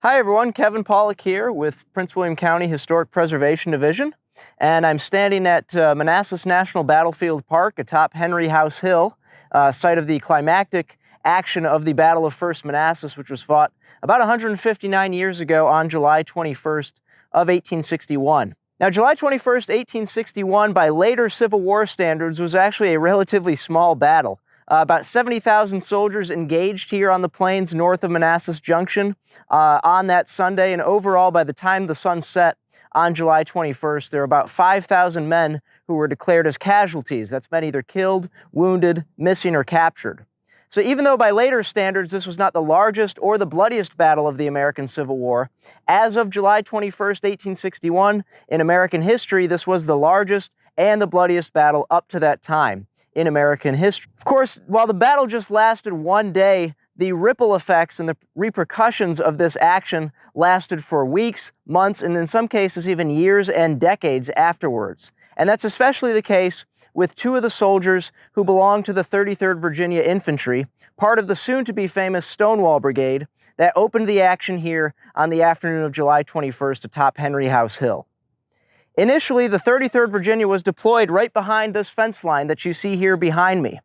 Hi everyone, Kevin Pawlak here with Prince William County Historic Preservation Division, and I'm standing at Manassas National Battlefield Park atop Henry House Hill, site of the climactic action of the Battle of First Manassas, which was fought about 159 years ago on July 21st of 1861. Now, July 21st, 1861, by later Civil War standards, was actually a relatively small battle. About 70,000 soldiers engaged here on the plains north of Manassas Junction on that Sunday, and overall, by the time the sun set on July 21st, there were about 5,000 men who were declared as casualties. That's men either killed, wounded, missing, or captured. So even though by later standards this was not the largest or the bloodiest battle of the American Civil War, as of July 21st, 1861, in American history, this was the largest and the bloodiest battle up to that time in American history. Of course, while the battle just lasted one day, the ripple effects and the repercussions of this action lasted for weeks, months, and in some cases even years and decades afterwards. And that's especially the case with two of the soldiers who belonged to the 33rd Virginia Infantry, part of the soon-to-be famous Stonewall Brigade, that opened the action here on the afternoon of July 21st atop Henry House Hill. Initially, the 33rd Virginia was deployed right behind this fence line that you see here behind me.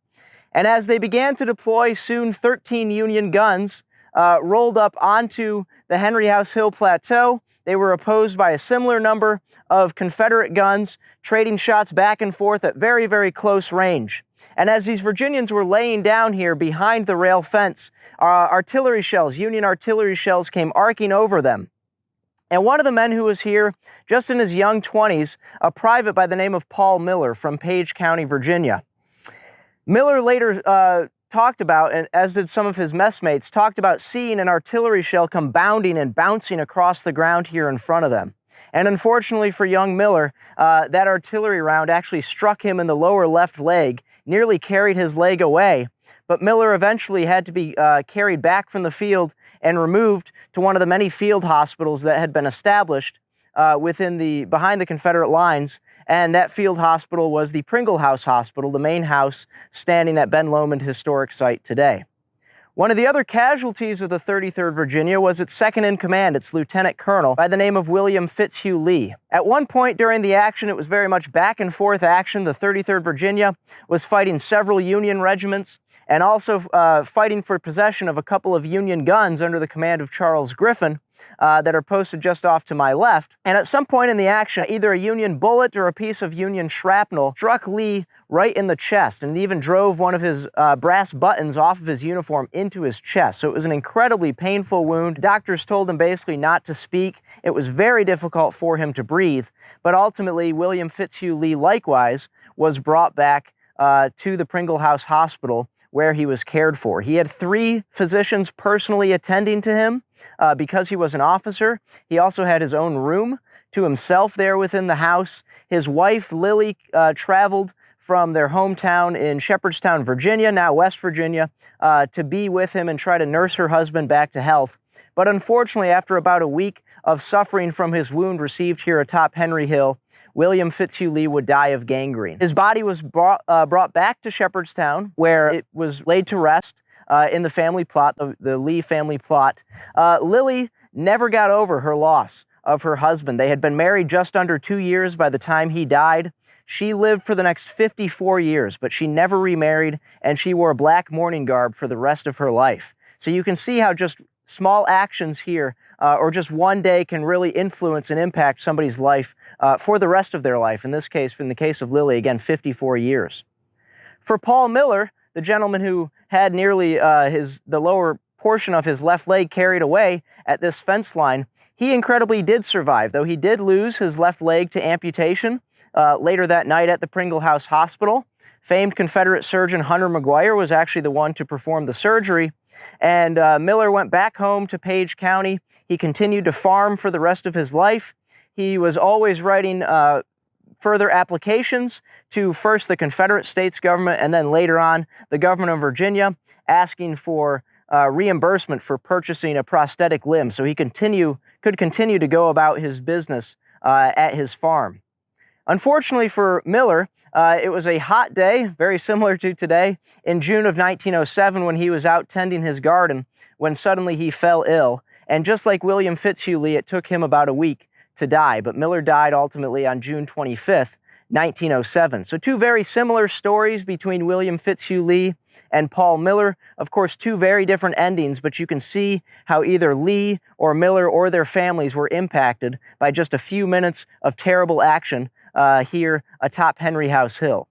And as they began to deploy, soon 13 Union guns rolled up onto the Henry House Hill Plateau. They were opposed by a similar number of Confederate guns, trading shots back and forth at very, very close range. And as these Virginians were laying down here behind the rail fence, artillery shells, Union artillery shells, came arcing over them. And one of the men who was here, just in his young 20s, a private by the name of Paul Miller from Page County, Virginia. Miller later talked about, and as did some of his messmates, talked about seeing an artillery shell come bounding and bouncing across the ground here in front of them. And unfortunately for young Miller, that artillery round actually struck him in the lower left leg, nearly carried his leg away. But Miller eventually had to be carried back from the field and removed to one of the many field hospitals that had been established behind the Confederate lines, and that field hospital was the Pringle House Hospital, the main house standing at Ben Lomond Historic Site today. One of the other casualties of the 33rd Virginia was its second-in-command, its lieutenant colonel, by the name of William Fitzhugh Lee. At one point during the action, it was very much back-and-forth action. The 33rd Virginia was fighting several Union regiments and also fighting for possession of a couple of Union guns under the command of Charles Griffin that are posted just off to my left. And at some point in the action, either a Union bullet or a piece of Union shrapnel struck Lee right in the chest and even drove one of his brass buttons off of his uniform into his chest. So it was an incredibly painful wound. Doctors told him basically not to speak. It was very difficult for him to breathe. But ultimately, William Fitzhugh Lee likewise was brought back to the Pringle House Hospital, where he was cared for. He had 3 physicians personally attending to him because he was an officer. He also had his own room to himself there within the house. His wife, Lily, traveled from their hometown in Shepherdstown, Virginia, now West Virginia, to be with him and try to nurse her husband back to health. But unfortunately, after about a week of suffering from his wound received here atop Henry Hill, William Fitzhugh Lee would die of gangrene. His body was brought back to Shepherdstown, where it was laid to rest in the family plot, the Lee family plot. Lily never got over her loss of her husband. They had been married just under 2 years by the time he died. She lived for the next 54 years, but she never remarried, and she wore black mourning garb for the rest of her life. So you can see how just small actions here, or just one day, can really influence and impact somebody's life for the rest of their life. In this case, in the case of Lily, again, 54 years. For Paul Miller, the gentleman who had nearly the lower portion of his left leg carried away at this fence line, he incredibly did survive, though he did lose his left leg to amputation later that night at the Pringle House Hospital. Famed Confederate surgeon Hunter McGuire was actually the one to perform the surgery. And Miller went back home to Page County. He continued to farm for the rest of his life. He was always writing further applications to first the Confederate States government and then later on the government of Virginia, asking for reimbursement for purchasing a prosthetic limb so he could continue to go about his business at his farm. Unfortunately for Miller, it was a hot day, very similar to today, in June of 1907 when he was out tending his garden, when suddenly he fell ill And just like William Fitzhugh Lee, it took him about a week to die, but Miller died ultimately on June 25th, 1907. So two very similar stories between William Fitzhugh Lee and Paul Miller. Of course, two very different endings, but you can see how either Lee or Miller or their families were impacted by just a few minutes of terrible action here atop Henry House Hill.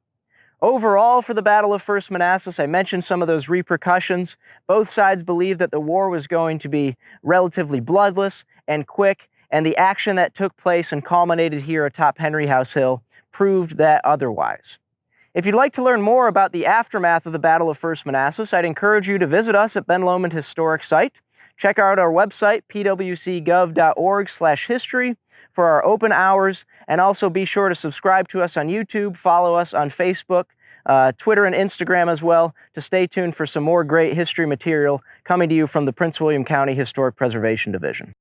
Overall, for the Battle of First Manassas, I mentioned some of those repercussions. Both sides believed that the war was going to be relatively bloodless and quick, and the action that took place and culminated here atop Henry House Hill proved that otherwise. If you'd like to learn more about the aftermath of the Battle of First Manassas, I'd encourage you to visit us at Ben Lomond Historic Site. Check out our website, pwcgov.org/history, for our open hours, and also be sure to subscribe to us on YouTube, follow us on Facebook, Twitter, and Instagram as well, to stay tuned for some more great history material coming to you from the Prince William County Historic Preservation Division.